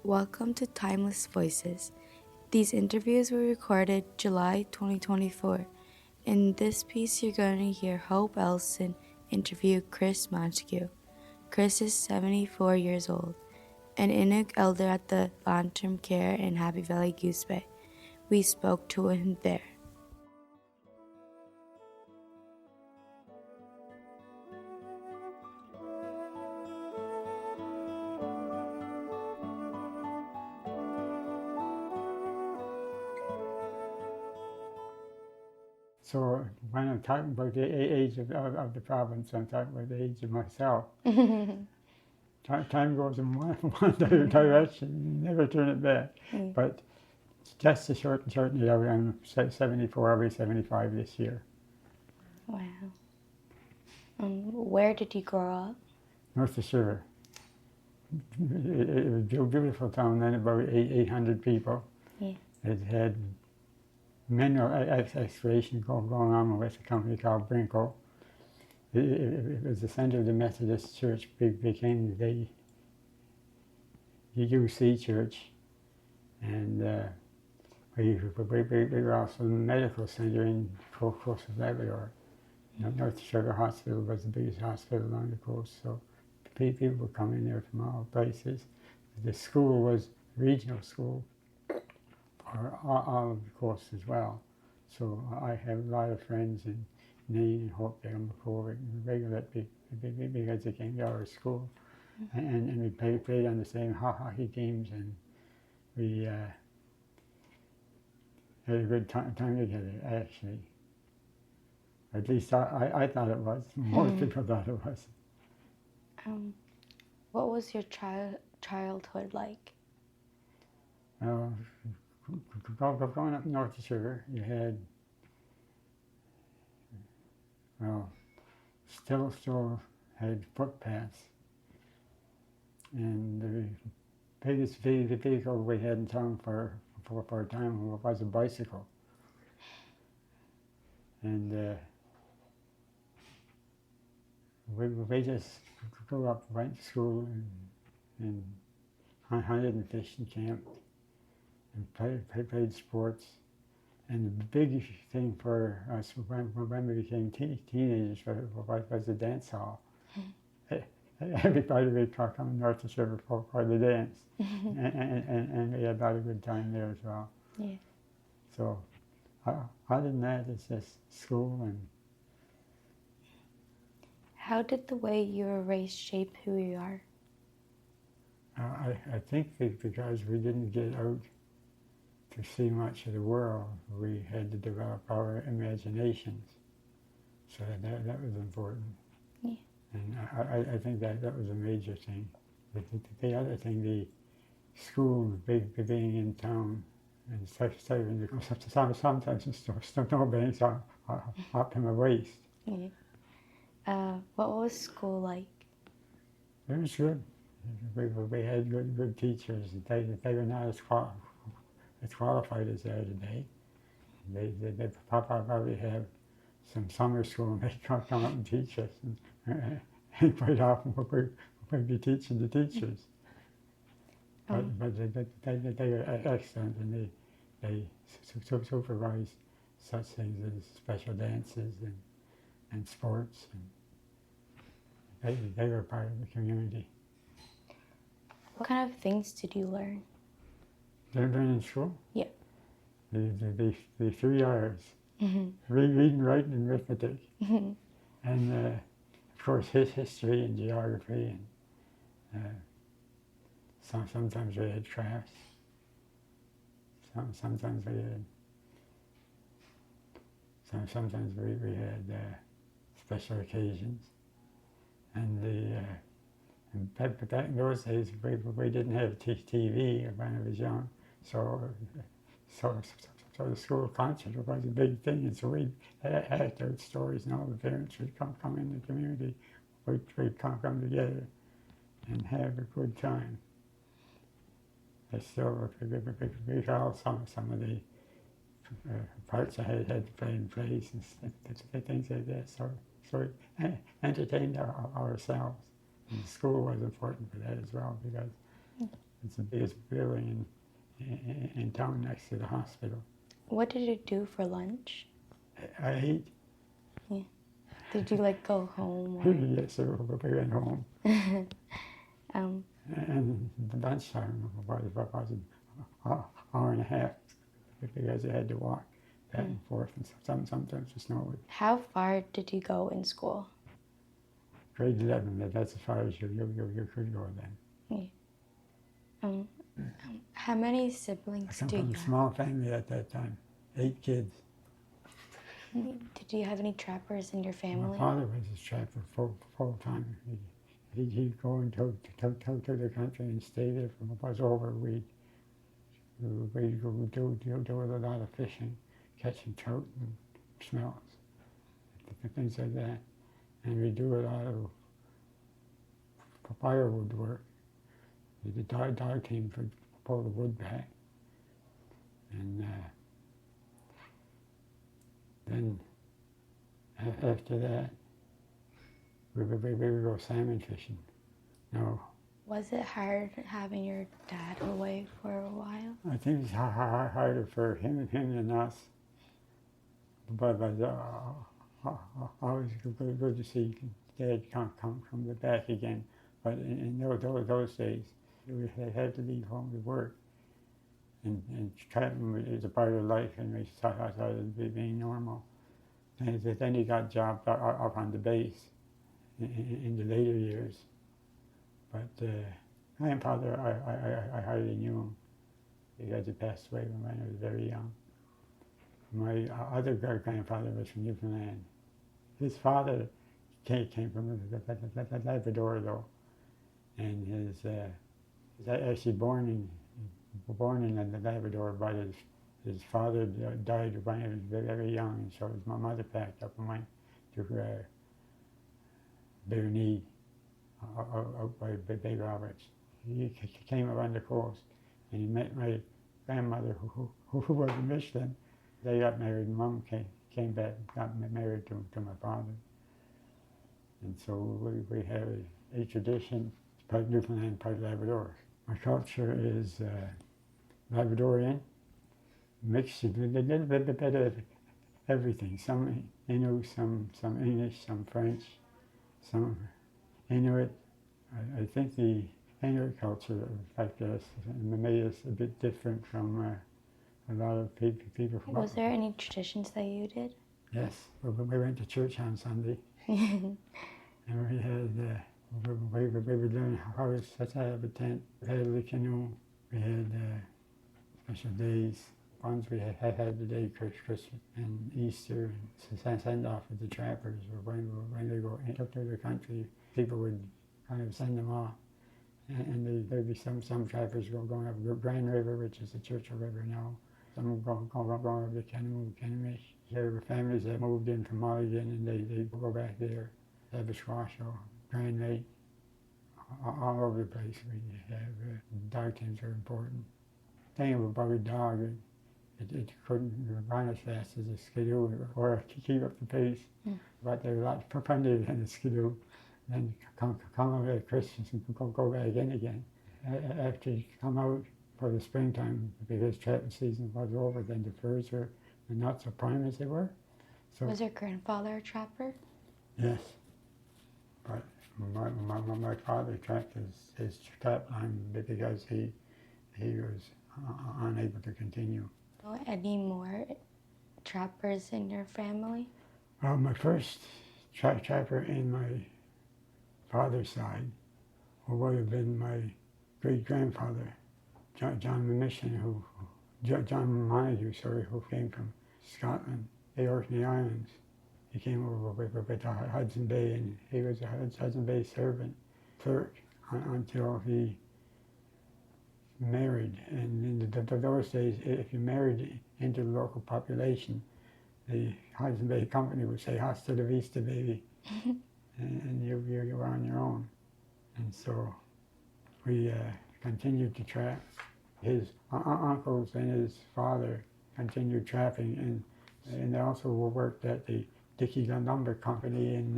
Welcome to Timeless Voices. These interviews were recorded July 2024. In this piece, you're going to hear Hope Elson interview Chris Montague. Chris is 74 years old, an Inuk elder at the long-term care in Happy Valley Goose Bay. We spoke to him there. So when I'm talking about the age of the province, I'm talking about the age of myself. Time goes in one direction, you never turn it back. But just to shortly, I'm 74, I'll be 75 this year. Wow. Where did you grow up? North of Sugar. It was a beautiful town then, about 800 people. Yeah. It had mineral exploration going on with a company called Brinko. It was the center of the Methodist Church, became the UC Church, and we were also a medical center in coast of Labrador. North Sugar Hospital was the biggest hospital on the coast, so people were coming there from all places. The school was a regional school for all of the coast as well. So I have a lot of friends in Nain and Hopedale and McCoy, regular because they came to our school. And we played on the same hockey teams, and we had a good time together, actually. At least I thought it was. Most people thought it was. What was your childhood like? Going up north of Sugar, you had, still had footpaths. And the biggest vehicle we had in town for a time was a bicycle. And we just grew up, went to school, and hunted and fished and camped, and played sports. And the big thing for us when we became teenagers was the dance hall. Everybody would come north of Sugar for the dance, and we had a lot of good time there as well. Yeah. So other than that, it's just school. And How did the way you were raised shape who you are? I think because we didn't get out to see much of the world, we had to develop our imaginations. So that was important. Yeah. And I think that was a major thing. The other thing, the school being in town, and sometimes snowbanks up to my waist. Yeah. What was school like? It was good. We had good teachers. They were not as qualified as they are today. They probably have some summer school, and they come up and teach us. And quite often we'd be teaching the teachers. But they were excellent, and they supervised such things as special dances and sports. And they were part of the community. What kind of things did you learn? Did I learn in school? Yeah. The 3 R's. Reading, writing, and arithmetic. And of course history and geography, and sometimes we had crafts. Sometimes we had special occasions. And back in those days, we didn't have TV when I was young, so the school concert was a big thing, and so we'd act out stories, and all the parents would come in the community. We'd come together and have a good time. I still recall some of the parts I had to play in plays and things like that. So we entertained ourselves. And school was important for that as well, because It's the biggest building in town next to the hospital. What did you do for lunch? I ate. Yeah. Did you like go home? Or... Yes, so we went home. um, And the lunchtime was an hour and a half because I had to walk back and forth, and sometimes the snow would. how far did you go in school? Grade 11, that's as far as you could go then. Yeah. How many I siblings come do from you a have? small family at that time, 8 kids. Did you have any trappers in your My family? father was a trapper full time. He'd go into the country and stay there from it was over. We'd go do a lot of fishing, catching trout and smells, things like that. And we do a lot of firewood work. The dog team would pull the wood back. And then after that, we would go salmon fishing. No, Was it hard having your dad away for a while? I think it's harder for him than us. But always good to see Dad come back again. But in those days, we had to leave home to work. And traveling is a part of life, and we thought it would be normal. And then he got job up on the base in the later years. But grandfather, I hardly knew him because he passed away when I was very young. My other grandfather was from Newfoundland. His father came from Labrador, though, and he's actually born in the Labrador, but his father died when he was very young, and so his mother packed up and went to Bare Knee out by Bay Roberts. He came around the coast, and he met my grandmother, who was a Michelin. They got married, and Mom came back and got married to my father. And so we have a tradition, part of Newfoundland, part of Labrador. My culture is Labradorian, mixed with a little bit of everything. Some Inuk, some English, some French, some Inuit. I think the Inuit culture affected us and made us a bit different from a lot of people. Was there any traditions that you did? Yes, we went to church on Sunday, and we had we were doing how to set up a tent. We had the canoe. We had special days. Ones we had the day Christmas and Easter, and send off with the trappers, or when they go into the country, people would kind of send them off. And there'd be some trappers going up Grand River, which is the Churchill River now. Some going over the Kenemish. There were families that moved in from Mulligan, and they go back there. Abishwasho, Grand Lake, all over the place. We have dog teams are important. The thing about a dog, it couldn't run as fast as a skidoo or keep up the pace, but they're a lot funnier than a skidoo. Then come out at Christmas and go back in again. After you come out for the springtime, because trapping season was over, then the furs were not so prime as they were. So, was your grandfather a trapper? yes, but my father trapped his trap line because he was unable to continue. Any more trappers in your family? Well, my first trapper in my father's side would have been my great-grandfather, John Montague, who came from Scotland, the Orkney Islands. He came over with Hudson Bay, and he was a Hudson Bay servant, clerk, until he married. And in those days, if you married into the local population, the Hudson Bay Company would say, "Hasta la vista, baby," and you were on your own. And so we continued to trap. His uncles and his father continued trapping, and they also worked at the Dickey Lumber Company in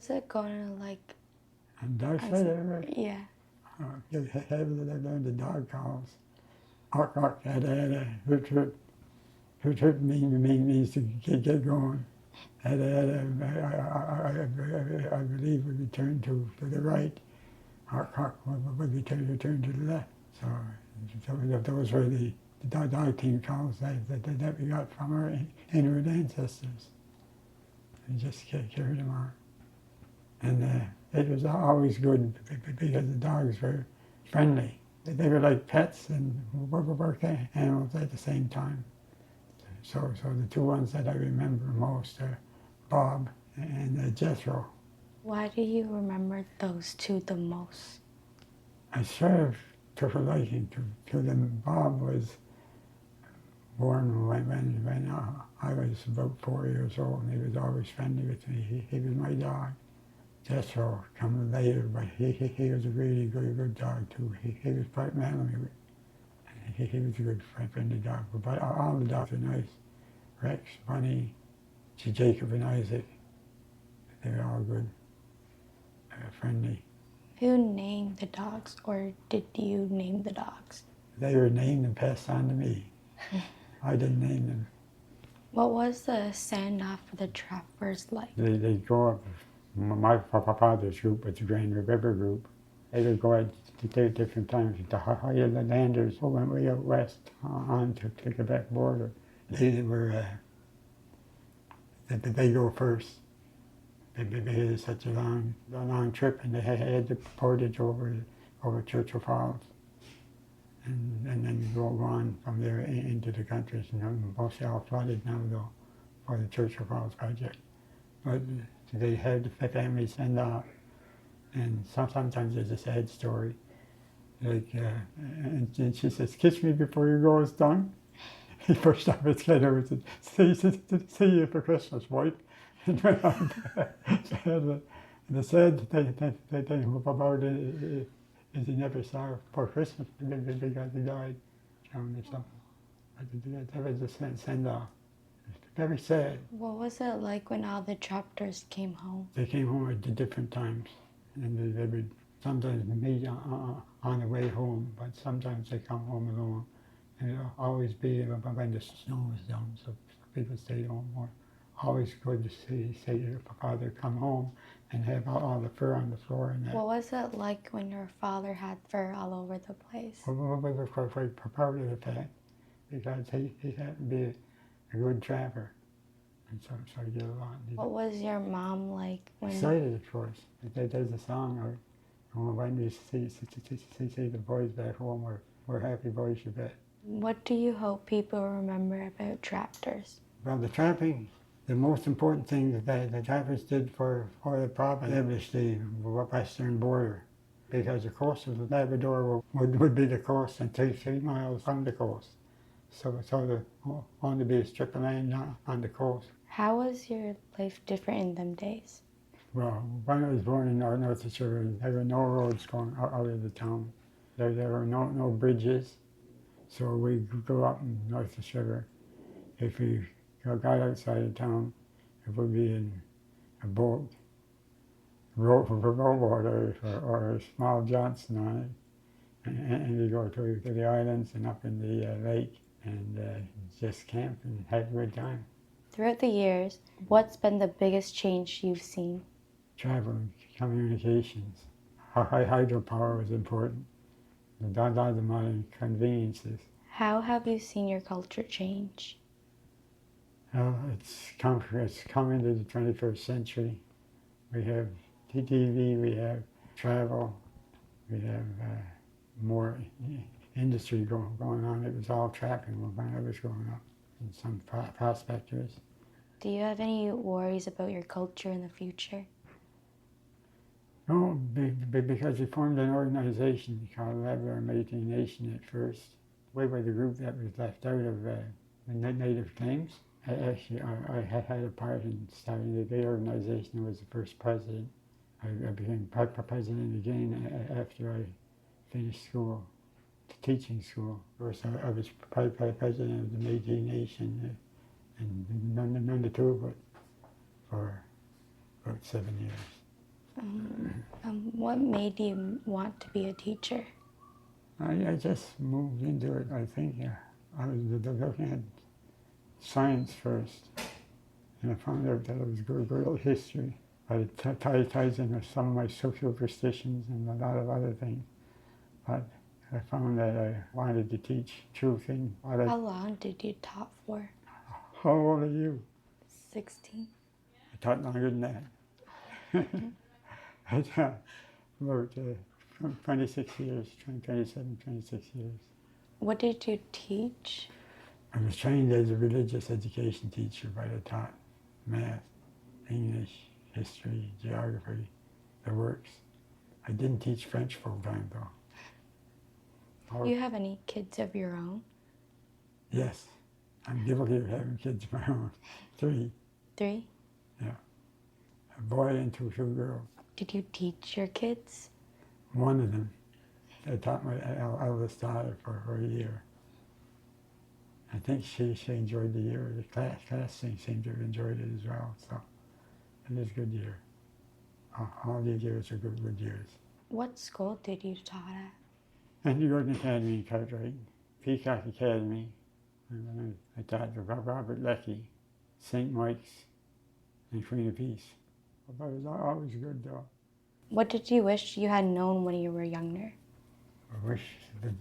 Is it going to like? Dartford, Yeah. You have to learn the dog calls. Ark, ark, ada, hoot, hoot. Hoot, hoot means to get going. Ada, I believe would be turned to the right. Ark, ark would be turned to the left. So those were the dog team calls that we got from our Inuit ancestors. We just carried them on. And it was always good because the dogs were friendly. They were like pets and work animals at the same time. So the two ones that I remember most are Bob and Jethro. Why do you remember those two the most? I sort of took a liking to them. Bob was born when I was about 4 years old, and he was always friendly with me. He was my dog. Jethro came later, but he was a really good dog too. He was quite manly. He was a good friendly dog. But all the dogs were nice. Rex, Bunny, Jacob and Isaac, they were all good, friendly. Who named the dogs, or did you name the dogs? They were named and passed on to me. I didn't name them. What was the send-off for the trappers like? They go up, my father's group was the Grand River group. They would go out to different times. The Highlanders went way out west on to the Quebec border. They were, they go first. They had such a long trip, and they had the portage over Churchill Falls, and then go on from there into the countries. And mostly all flooded now though, for the Churchill Falls project. But they had the families send off, and sometimes there's a sad story. Like, and she says, "Kiss me before you go, it's done." He pushed up his head over and said, see you for Christmas, boy. And went on. And the sad thing about it is he never saw her for Christmas because he died, John or something. That was a send-off. Very sad. What was it like when all the trappers came home? They came home at different times, and they would sometimes meet on the way home, but sometimes they come home alone. And it'll always be when the snow was down, so people stayed home more. Always good to see your father come home and have all the fur on the floor and that. What was it like when your father had fur all over the place? We were quite proud of the fact, because he had to be a good trapper, and so he did a lot. What was your mom like when... Excited, of course. There's a song of when we see the boys back home, we're happy boys, you bet. What do you hope people remember about trappers? Well, the trapping, the most important thing that the trappers did for the province established the western border, because the coast of Labrador would be the coast and 3 miles from the coast. So there only be a strip of land on the coast. How was your life different in them days? Well, when I was born in North Australia, there were no roads going out of the town. There were no bridges. So we grew up in North Australia. If we got outside of town, it would be in a boat, rowboat or a small Johnson on it, and we go to the islands and up in the lake and just camp and have a good time. Throughout the years, what's been the biggest change you've seen? Travel, communications. Hydropower was important. The modern conveniences. How have you seen your culture change? Well, it's come into the 21st century. We have TV, we have travel, we have more industry going on. It was all trapping when I was growing up, and some prospectors. Do you have any worries about your culture in the future? No, because we formed an organization called Labrador Métis Nation at first. We were the group that was left out of the native claims. Actually, I had a part in starting the organization. I was the first president. I became president again after I finished school, teaching school. Of course, I was president of the Métis Nation, and none the two of it for about 7 years. What made you want to be a teacher? I just moved into it, I think. I was looking at science first, and I found out that it was good history. But it ties in with some of my social superstitions and a lot of other things. But I found that I wanted to teach truth in what How long did you taught for? How old are you? 16. I taught longer than that. I taught about 26 years, 27, 26 years. What did you teach? I was trained as a religious education teacher, but I taught math, English, history, geography, the works. I didn't teach French full time though. Do you have any kids of your own? Yes, I'm guilty of having kids of my own. 3. 3? Yeah. A boy and two girls. Did you teach your kids? One of them. I taught my eldest daughter for a year. I think she enjoyed the year. The class seemed to have enjoyed it as well. So it is a good year. All these years are good years. What school did you taught at? And the Gordon Academy in Cartwright, Peacock Academy. And I taught Robert Leckie, St. Mike's, and Queen of Peace. But it was always good though. What did you wish you had known when you were younger? I wish that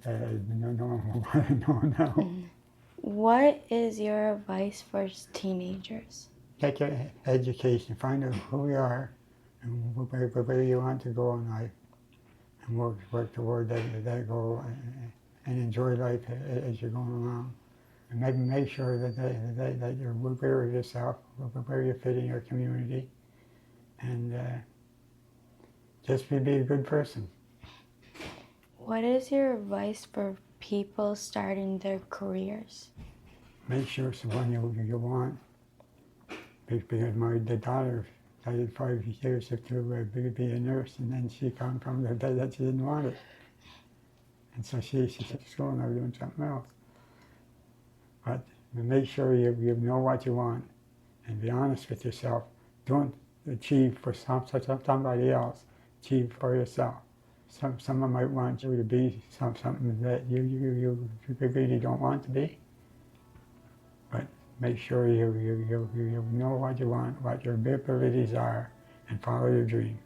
I had known what I know now. What is your advice for teenagers? Get your education, find out who you are and where you want to go in life, and work toward that goal and enjoy life as you're going along. And maybe make sure that you're aware of yourself, where you fit in your community, and just be a good person. What is your advice for people starting their careers? Make sure it's the one you want. Because my daughter studied 5 years to be a nurse, and then she found that she didn't want it. And so she's going now doing something else. But make sure you know what you want and be honest with yourself. Don't achieve for somebody else. Achieve for yourself. Someone might want you to be something that you really don't want to be. But make sure you know what you want, what your abilities are, and follow your dream.